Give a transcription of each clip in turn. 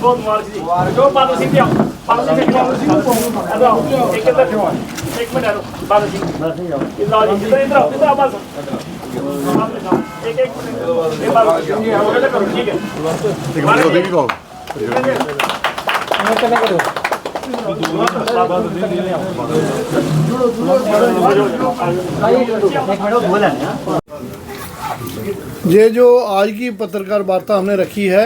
बहुत मुबारक जी जो बादल सिंह जी बादल सिंह एक मिनट बादल सिंह इधर आओ जी इधर आओ बस एक मिनट ये बादल सिंह करो ठीक है ये जो आज की पत्रकार वार्ता हमने रखी है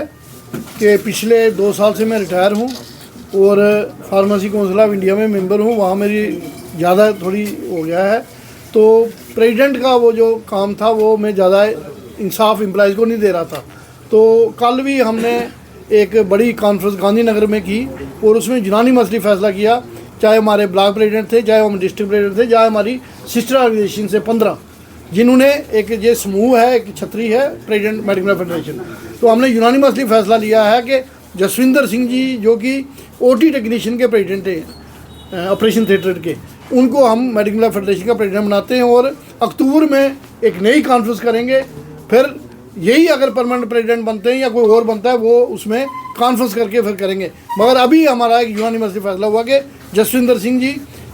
कि पिछले 2 साल से मैं रिटायर हूँ और फार्मेसी काउंसिल ऑफ इंडिया में मेंबर हूँ। वहाँ मेरी ज़्यादा थोड़ी हो गया है, तो प्रेसिडेंट का वो जो काम था वो मैं ज़्यादा इंसाफ एम्प्लॉइज़ को नहीं दे रहा था। तो कल भी हमने एक बड़ी कॉन्फ्रेंस गांधीनगर में की और उसमें यूनानी मसली फैसला किया, चाहे हमारे ब्लॉक प्रेसिडेंट थे, चाहे हम डिस्ट्रिक्ट प्रेसिडेंट थे, चाहे हमारी सिस्टर ऑर्गेनाइजेशन से 15 जिन्होंने एक ये समूह है, एक छतरी है प्रेसिडेंट मेडिकल फेडरेशन। तो हमने यूनानिमसली फैसला लिया है कि जसविंदर सिंह जी जो कि ओटी टेक्नीशियन के प्रेसिडेंट हैं ऑपरेशन थिएटर के, उनको हम मेडिकल फेडरेशन का प्रेसिडेंट बनाते हैं और अक्टूबर में एक नई कॉन्फ्रेंस करेंगे। फिर यही अगर परमानेंट प्रेसिडेंट बनते हैं या कोई और बनता है वो उसमें कॉन्फ्रेंस करके फिर करेंगे। मगर अभी हमारा एक यूनानिमसली फैसला हुआ कि जसविंदर सिंह जी,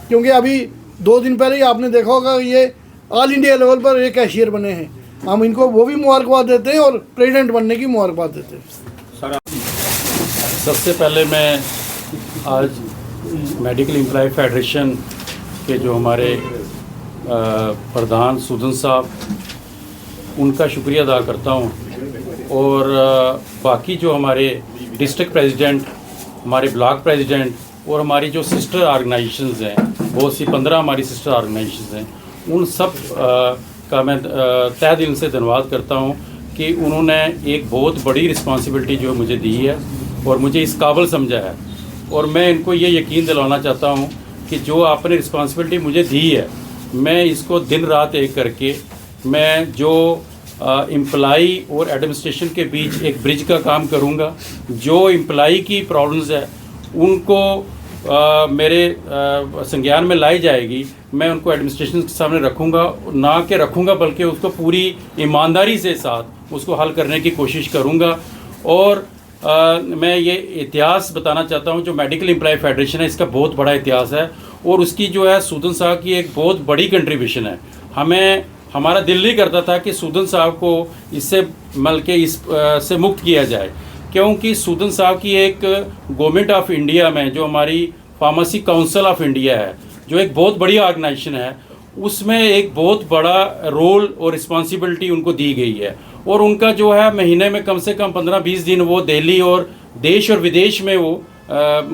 क्योंकि अभी 2 दिन पहले ही आपने देखा होगा ये ऑल इंडिया लेवल पर एक कैशियर बने हैं, हम इनको वो भी मुबारकबाद देते हैं और प्रेसिडेंट बनने की मुबारकबाद देते हैं। सबसे पहले मैं आज मेडिकल एम्प्लॉय फेडरेशन के जो हमारे प्रधान सुदन साहब, उनका शुक्रिया अदा करता हूं और बाकी जो हमारे डिस्ट्रिक्ट प्रेसिडेंट, हमारे ब्लॉक प्रेसिडेंट और हमारी जो सिस्टर ऑर्गेनाइजेशंस हैं, बहुत सी 15 हमारी सिस्टर ऑर्गेनाइजेशंस हैं, उन सब का मैं तहे दिल से धन्यवाद करता हूं कि उन्होंने एक बहुत बड़ी रिस्पांसिबिलिटी जो मुझे दी है और मुझे इस काबिल समझा है। और मैं इनको ये यकीन दिलाना चाहता हूं कि जो आपने रिस्पांसिबिलिटी मुझे दी है, मैं इसको दिन रात एक करके मैं जो एम्प्लाई और एडमिनिस्ट्रेशन के बीच एक ब्रिज का काम करूंगा। जो एम्प्लाई की प्रॉब्लम्स है उनको मेरे संज्ञान में लाई जाएगी, मैं उनको एडमिनिस्ट्रेशन के सामने रखूंगा, ना कि रखूंगा बल्कि उसको पूरी ईमानदारी से साथ उसको हल करने की कोशिश करूंगा। और मैं ये इतिहास बताना चाहता हूं, जो मेडिकल एम्प्लॉय फेडरेशन है इसका बहुत बड़ा इतिहास है और उसकी जो है सूदन साहब की एक बहुत बड़ी कंट्रीब्यूशन है। हमारा दिल नहीं करता था कि सूदन साहब को इससे से मुक्त किया जाए, क्योंकि सूदन साहब की एक गवर्नमेंट ऑफ इंडिया में जो हमारी फार्मेसी काउंसिल ऑफ इंडिया है, जो एक बहुत बड़ी ऑर्गेनाइजेशन है, उसमें एक बहुत बड़ा रोल और रिस्पांसिबिलिटी उनको दी गई है। और उनका जो है महीने में कम से कम 15-20 दिन वो दिल्ली और देश और विदेश में वो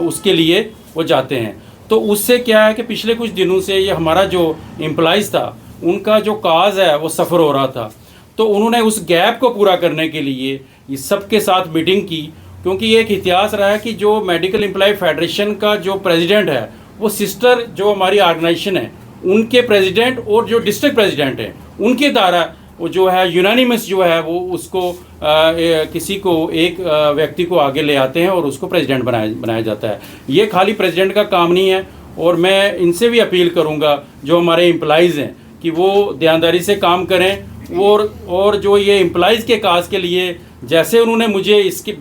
उसके लिए वो जाते हैं। तो उससे क्या है कि पिछले कुछ दिनों से ये हमारा जो एम्प्लॉइज़ था उनका जो काज है वो सफ़र हो रहा था, तो उन्होंने उस गैप को पूरा करने के लिए ये सबके साथ मीटिंग की। क्योंकि ये एक इतिहास रहा है कि जो मेडिकल एम्प्लॉय फेडरेशन का जो प्रेसिडेंट है वो सिस्टर जो हमारी ऑर्गेनाइजेशन है उनके प्रेसिडेंट और जो डिस्ट्रिक्ट प्रेसिडेंट हैं उनके द्वारा वो जो है यूनानिमस जो है वो उसको किसी को एक व्यक्ति को आगे ले आते हैं और उसको प्रेसिडेंट बनाया जाता है। ये खाली प्रेसिडेंट का काम नहीं है। और मैं इनसे भी अपील करूंगा जो हमारे एम्प्लॉइज़ हैं कि वो ध्यानदारी से काम करें और जो ये एम्प्लॉइज़ के काज के लिए जैसे उन्होंने मुझे इसके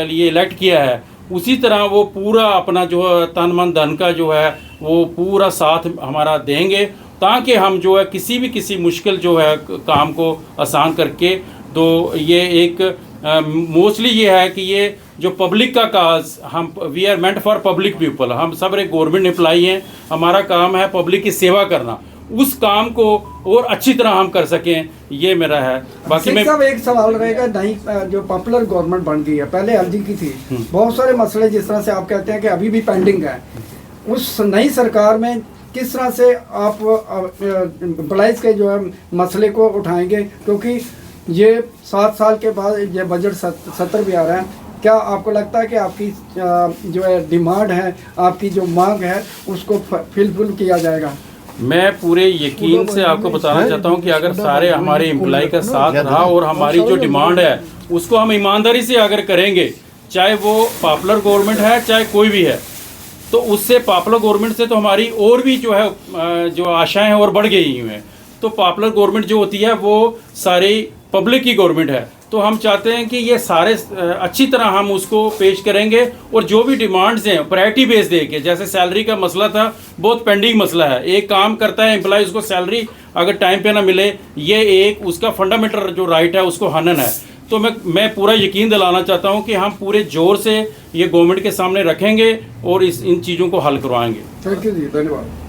लिए इलेक्ट किया है उसी तरह वो पूरा अपना जो तन मन धन का जो है वो पूरा साथ हमारा देंगे, ताकि हम जो है किसी मुश्किल जो है काम को आसान करके। तो ये एक मोस्टली ये है कि ये जो पब्लिक का काज, हम we are meant for public people, हम सब एक गवर्नमेंट एम्प्लॉई हैं, हमारा काम है पब्लिक की सेवा करना, उस काम को और अच्छी तरह हम कर सकें, ये मेरा है। बाकी मैं सब एक सवाल रहेगा, नई जो पॉपुलर गवर्नमेंट बन गई है, पहले एलजी की थी, बहुत सारे मसले जिस तरह से आप कहते हैं कि अभी भी पेंडिंग है, उस नई सरकार में किस तरह से आप एम्प्लॉइज के जो है मसले को उठाएंगे? क्योंकि ये 7 साल के बाद ये बजट सत्र भी आ रहा है, क्या आपको लगता है कि आपकी जो है डिमांड है, आपकी जो मांग है उसको फुलफिल किया जाएगा? मैं पूरे यकीन से आपको बताना चाहता हूं कि अगर सारे हमारे एम्प्लॉय का साथ रहा और हमारी जो डिमांड है उसको हम ईमानदारी से अगर करेंगे, चाहे वो पॉपुलर गवर्नमेंट है चाहे कोई भी है, तो उससे पॉपुलर गवर्नमेंट से तो हमारी और भी जो है जो आशाएं हैं और बढ़ गई हैं। तो पॉपुलर गवर्नमेंट जो होती है वो सारी पब्लिक की गवर्नमेंट है, तो हम चाहते हैं कि ये सारे अच्छी तरह हम उसको पेश करेंगे और जो भी डिमांड्स हैं प्रायोरिटी बेस दे के, जैसे सैलरी का मसला था, बहुत पेंडिंग मसला है। एक काम करता है एम्प्लॉय, उसको सैलरी अगर टाइम पे ना मिले, ये एक उसका फंडामेंटल जो राइट है उसको हनन है। तो मैं पूरा यकीन दिलाना चाहता हूँ कि हम पूरे जोर से ये गवर्नमेंट के सामने रखेंगे और इन चीज़ों को हल करवाएंगे। थैंक यू जी, धन्यवाद।